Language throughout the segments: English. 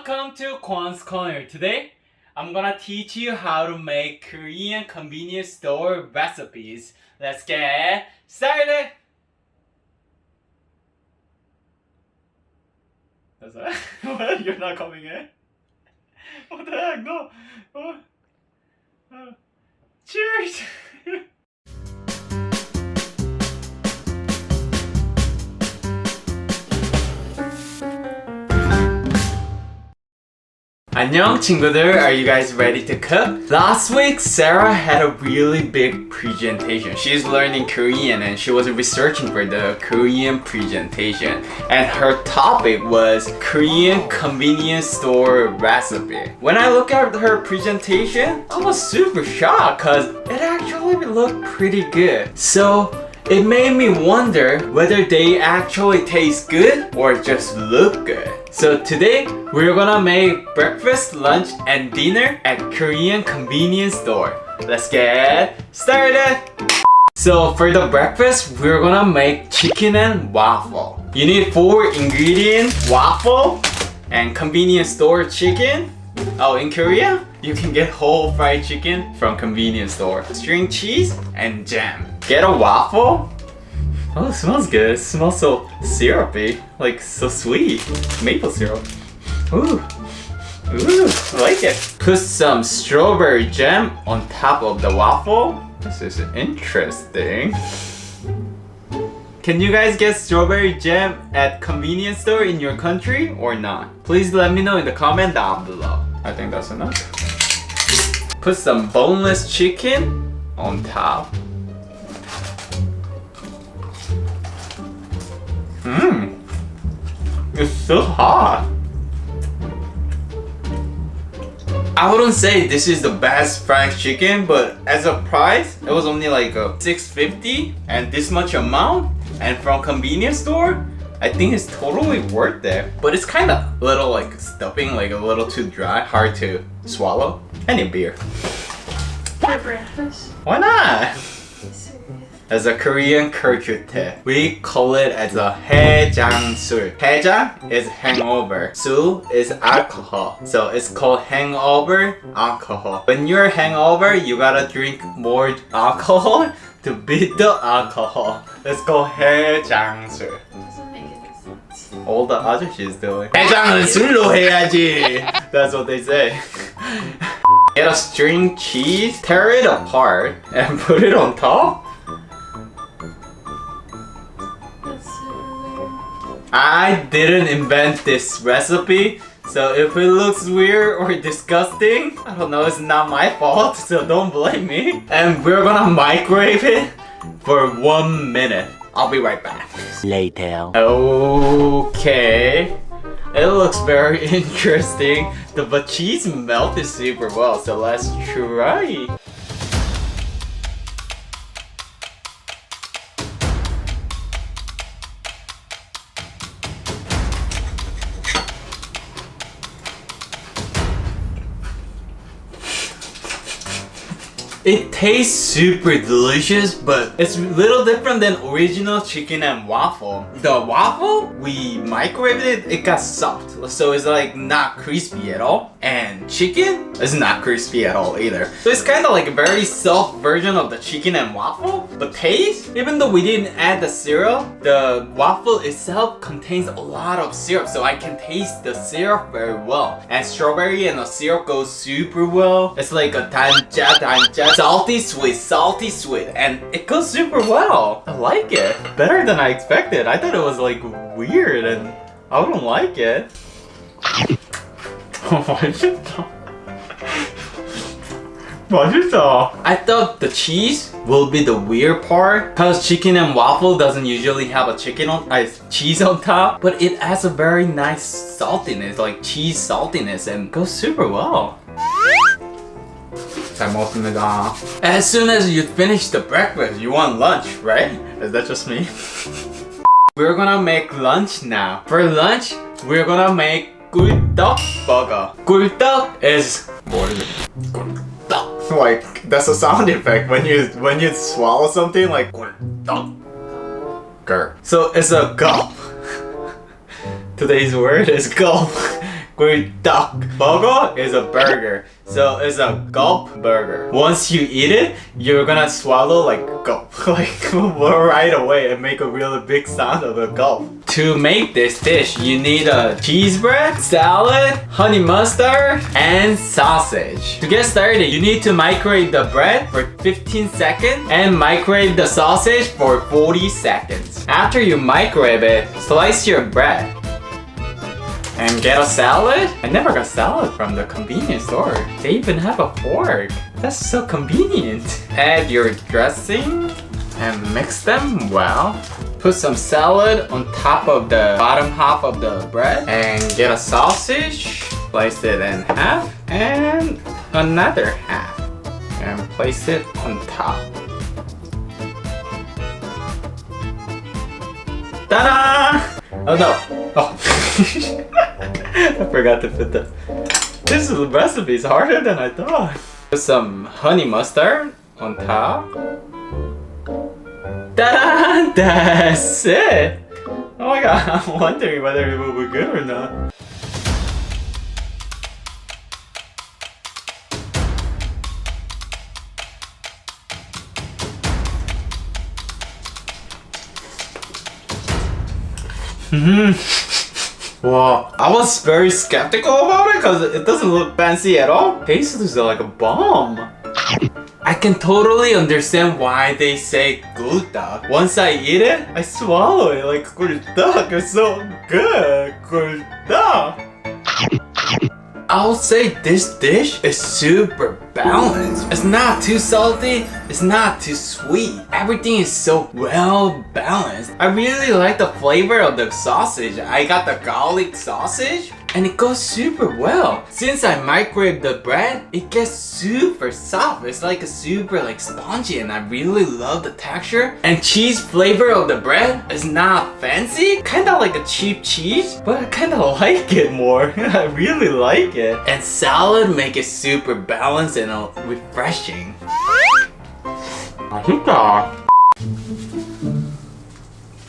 Welcome to Kwon's Corner. Today, I'm gonna teach you how to make Korean convenience store recipes. Let's get started! That's that? What? You're not coming in? What the heck? No! Cheers! 안녕 친구들, are you guys ready to cook? Last week, Sarah had a really big presentation. She's learning Korean and she was researching for the Korean presentation. And her topic was Korean convenience store recipe. When I look at her presentation, I was super shocked because it actually looked pretty good. So it made me wonder whether they actually taste good or just look good. So today, we're gonna make breakfast, lunch, and dinner at Korean convenience store. Let's get started! So for the breakfast, we're gonna make chicken and waffle. You need 4 ingredients: waffle and convenience store chicken. Oh, in Korea, you can get whole fried chicken from convenience store. String cheese and jam. Get a waffle. Oh, it smells good. It smells so syrupy, like so sweet. Maple syrup. Ooh, I like it. Put some strawberry jam on top of the waffle. This is interesting. Can you guys get strawberry jam at convenience store in your country or not? Please let me know in the comment down below. I think that's enough. Put some boneless chicken on top. It's so hot. I wouldn't say this is the best fried chicken, but as a price, it was only like $6.50 and this much amount. And from convenience store, I think it's totally worth it. But it's kind of a little like stuffing, like a little too dry, hard to swallow. I need beer. For breakfast? Why not? As a Korean culture tip, we call it as a 해장술. 해장 is hangover. 술 is alcohol. So it's called hangover alcohol. When you're hangover, you gotta drink more alcohol to beat the alcohol. It's called 해장술. Doesn't make any sense. All the 아저씨's doing. 해장은 술로 해야지. That's what they say. Get a string cheese, tear it apart, and put it on top. I didn't invent this recipe, so if it looks weird or disgusting, I don't know, it's not my fault, so don't blame me. And we're gonna microwave it for 1 minute. I'll be right back. Later. Okay. It looks very interesting. The cheese melted super well, so let's try. It tastes super delicious, but it's a little different than original chicken and waffle. The waffle, we microwaved it, it got soft. So it's like not crispy at all. And chicken is not crispy at all either. So it's kind of like a very soft version of the chicken and waffle. But taste, even though we didn't add the syrup, the waffle itself contains a lot of syrup. So I can taste the syrup very well. And strawberry and the syrup goes super well. It's like a 단자. Salty sweet, and it goes super well. I like it. Better than I expected. I thought it was like weird and I wouldn't like it. 맛있어. I thought the cheese will be the weird part because chicken and waffle doesn't usually have a cheese on top, but it has a very nice saltiness, like cheese saltiness, and goes super well. 잘 먹었습니다. As soon as you finish the breakfast, you want lunch, right? Is that just me? We're gonna make lunch now. For lunch, we're gonna make 꿀떡 burger. 꿀떡 is what is it? 꿀떡. Like that's a sound effect when you swallow something like 꿀떡. So it's a gulp. Today's word is gulp. 꿀떡. Burger is a burger. So it's a gulp burger. Once you eat it, you're gonna swallow like gulp. Like right away and make a really big sound of a gulp. To make this dish, you need a cheese bread, salad, honey mustard, and sausage. To get started, you need to microwave the bread for 15 seconds and microwave the sausage for 40 seconds. After you microwave it, slice your bread. And get a salad? I never got salad from the convenience store. They even have a fork. That's so convenient. Add your dressing and mix them well. Put some salad on top of the bottom half of the bread and get a sausage. Slice it in half and another half and place it on top. Ta-da! Oh no! Oh. I forgot to put the... This recipe is harder than I thought. Put some honey mustard on top. Ta-da! That's it! Oh my god, I'm wondering whether it will be good or not. Wow, I was very skeptical about it because it doesn't look fancy at all. Tastes like a bomb. I can totally understand why they say 꿀떡. Once I eat it, I swallow it like 꿀떡. It's so good. 꿀떡. I'll say this dish is super balanced. It's not too salty, it's not too sweet. Everything is so well balanced. I really like the flavor of the sausage. I got the garlic sausage and it goes super well. Since I microwaved the bread, it gets super soft. It's like a super spongy and I really love the texture. And cheese flavor of the bread is not fancy. Kinda like a cheap cheese, but I kinda like it more. I really like it. And salad make it super balanced and refreshing. 맛있다.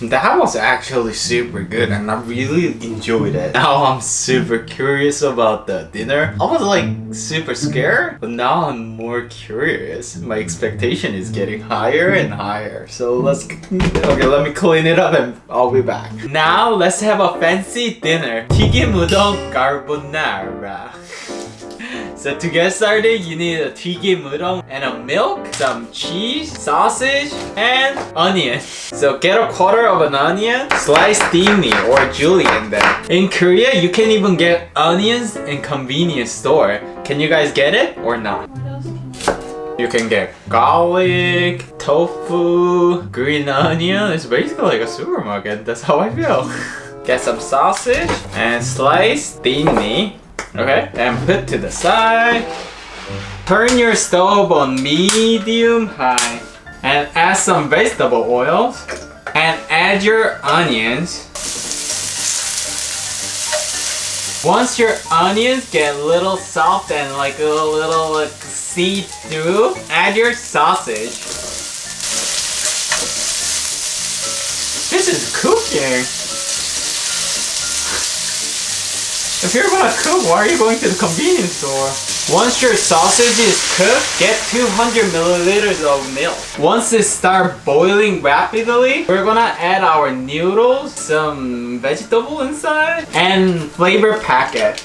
That was actually super good and I really enjoyed it. Now I'm super curious about the dinner. I was super scared, but now I'm more curious. My expectation is getting higher and higher. So okay, let me clean it up and I'll be back. Now let's have a fancy dinner. 튀김 udon carbonara. So to get started, you need a 튀김 udon and a milk, some cheese, sausage, and onion. So get a quarter of an onion, slice thinly or julienne them. In Korea, you can even get onions in convenience store. Can you guys get it or not? What else can You can get garlic, tofu, green onion. It's basically like a supermarket. That's how I feel. Get some sausage and slice thinly. Okay, and put to the side. Turn your stove on medium high and add some vegetable oils and add your onions. Once your onions get a little soft and a little see through, add your sausage. This is cooking. If you're gonna cook, why are you going to the convenience store? Once your sausage is cooked, get 200 milliliters of milk. Once it starts boiling rapidly, we're gonna add our noodles, some vegetable inside, and flavor packet.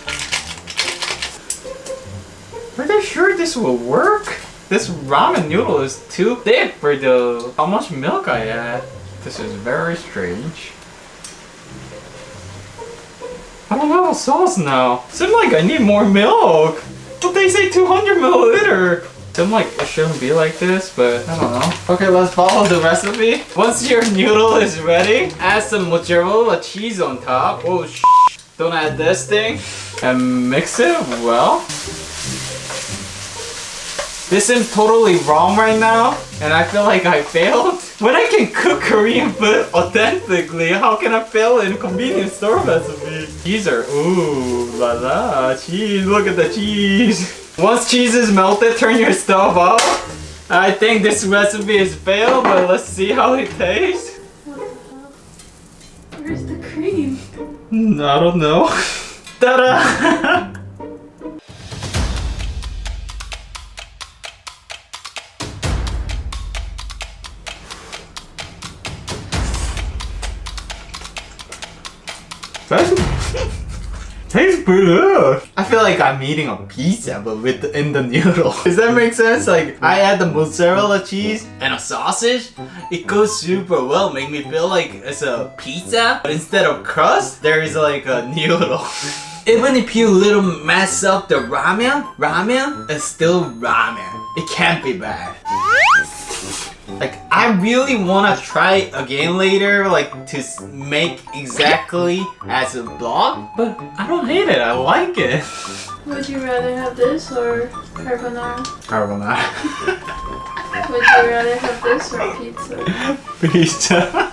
Are they sure this will work? This ramen noodle is too thick for how much milk I add. This is very strange. I don't have a sauce now. Seems like I need more milk. But they say 200 milliliter. Seems like it shouldn't be like this, but I don't know. Okay, let's follow the recipe. Once your noodle is ready, add some mozzarella cheese on top. Oh don't add this thing. And mix it well. This is totally wrong right now, and I feel like I failed. When I can cook Korean food authentically, how can I fail in a convenience store recipe? These are, ooh la la, cheese, look at the cheese. Once cheese is melted, turn your stove off. I think this recipe is failed, but let's see how it tastes. Where's the cream? I don't know. Ta-da! Tastes pretty good. I feel like I'm eating a pizza, but in the noodle. Does that make sense? Like, I add the mozzarella cheese and a sausage. It goes super well. Make me feel like it's a pizza, but instead of crust, there is like a noodle. Even if you little mess up the ramen is still ramen. It can't be bad. Like, I really wanna try again later, like to make exactly as a vlog, but I don't hate it, I like it. Would you rather have this or carbonara? Carbonara. Would you rather have this or pizza? Pizza.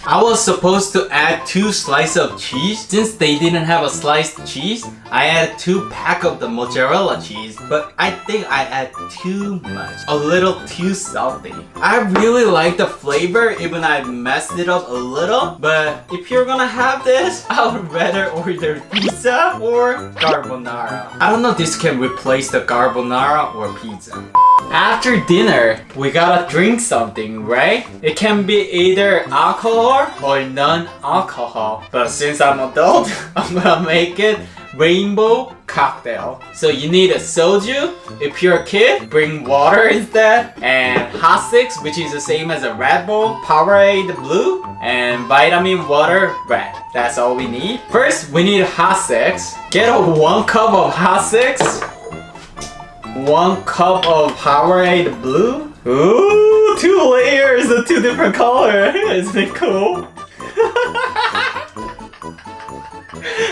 I was supposed to add 2 slices of cheese. Since they didn't have a sliced cheese, I added 2 packs of the mozzarella cheese. But I think I add too much. A little too salty. I really like the flavor, even I messed it up a little. But if you're gonna have this, I would rather order pizza or carbonara. I don't know if this can replace the carbonara or pizza. After dinner, we gotta drink something, right? It can be either alcohol or non-alcohol. But since I'm adult, I'm gonna make it rainbow cocktail. So you need a soju. If you're a kid, bring water instead. And hot six, which is the same as a Red Bull, Powerade blue, and vitamin water red. That's all we need. First, we need hot six. Get a 1 cup of hot six. 1 cup of Powerade blue. Ooh, 2 layers of 2 different colors. Isn't it cool?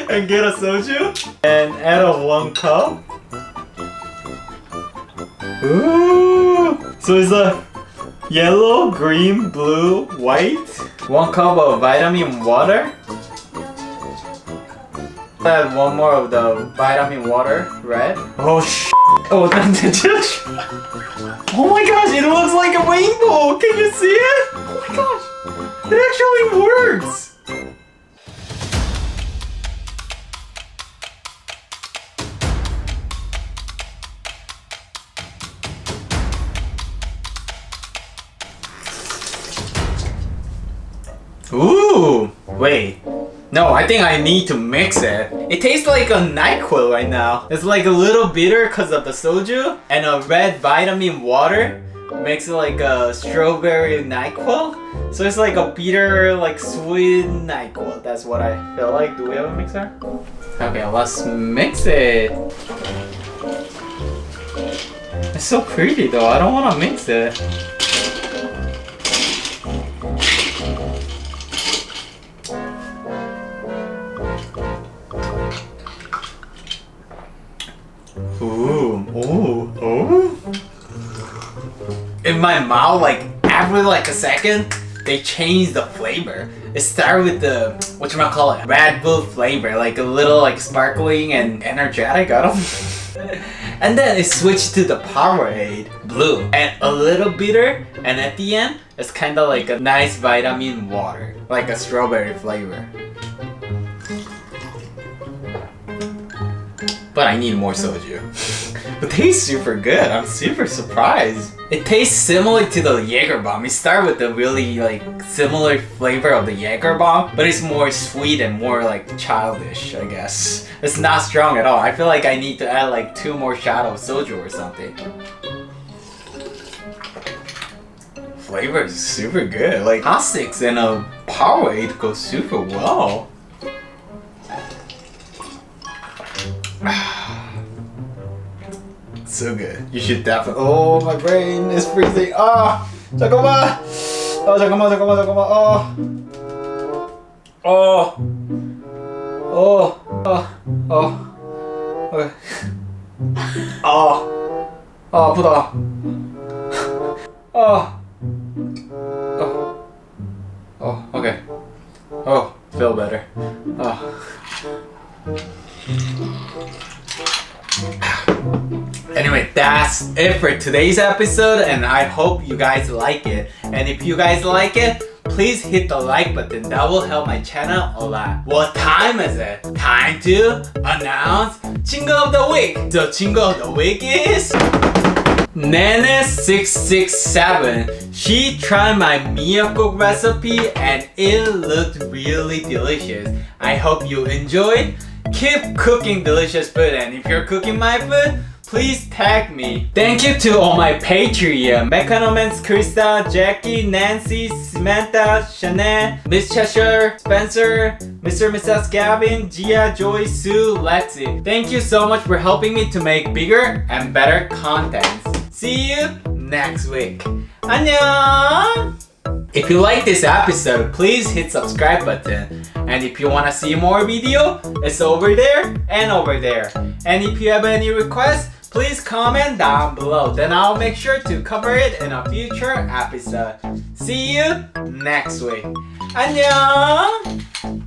And get a soju and add a 1 cup. Ooh, so it's a yellow, green, blue, white. 1 cup of vitamin water. Add 1 more of the vitamin water, red. Oh sh! Oh, that's just. Oh my gosh, it looks like a rainbow. Can you see it? Oh my gosh, it actually works. Ooh, wait. No, I think I need to mix it. It tastes like a NyQuil right now. It's like a little bitter because of the soju, and a red vitamin water makes it like a strawberry NyQuil. So it's like a bitter, like sweet NyQuil. That's what I feel like. Do we have a mixer? Okay, let's mix it. It's so pretty though. I don't want to mix it. Ooh. In my mouth, like every like a second, they change the flavor. It started with the whatchamacallit, Red Bull flavor, like a little like sparkling and energetic. I don't. And then it switched to the Powerade blue and a little bitter, and at the end, it's kind of like a nice vitamin water, like a strawberry flavor. But I need more soju. It tastes super good. I'm super surprised. It tastes similar to the Jaeger bomb. It started with the really like similar flavor of the Jaeger bomb, but it's more sweet and more like childish, I guess. It's not strong at all. I feel like I need to add like 2 more shots of soju or something. Flavor is super good. Like hot six and a Powerade go super well. So good. You should definitely. Oh, my brain is freezing. Ah, 잠깐만. Oh, 잠깐만. Okay. 아프다. Okay. Oh, feel better. Anyway, that's it for today's episode, and I hope you guys like it. And if you guys like it, please hit the like button. That will help my channel a lot. What time is it? Time to announce 친구 of the week. The 친구 of the week is Nana667. She tried my miyeokguk recipe and it looked really delicious. I hope you enjoyed. Keep cooking delicious food, and if you're cooking my food, please tag me. Thank you to all my Patreon. Mechanomans, Krista, Jackie, Nancy, Samantha, Shanae, Miss Cheshire, Spencer, Mr. and Mrs. Gavin, Gia, Joy, Sue, Lexi. Thank you so much for helping me to make bigger and better contents. See you next week. 안녕! If you like this episode, please hit subscribe button. And if you want to see more video, it's over there and over there. And if you have any requests, please comment down below. Then I'll make sure to cover it in a future episode. See you next week. 안녕!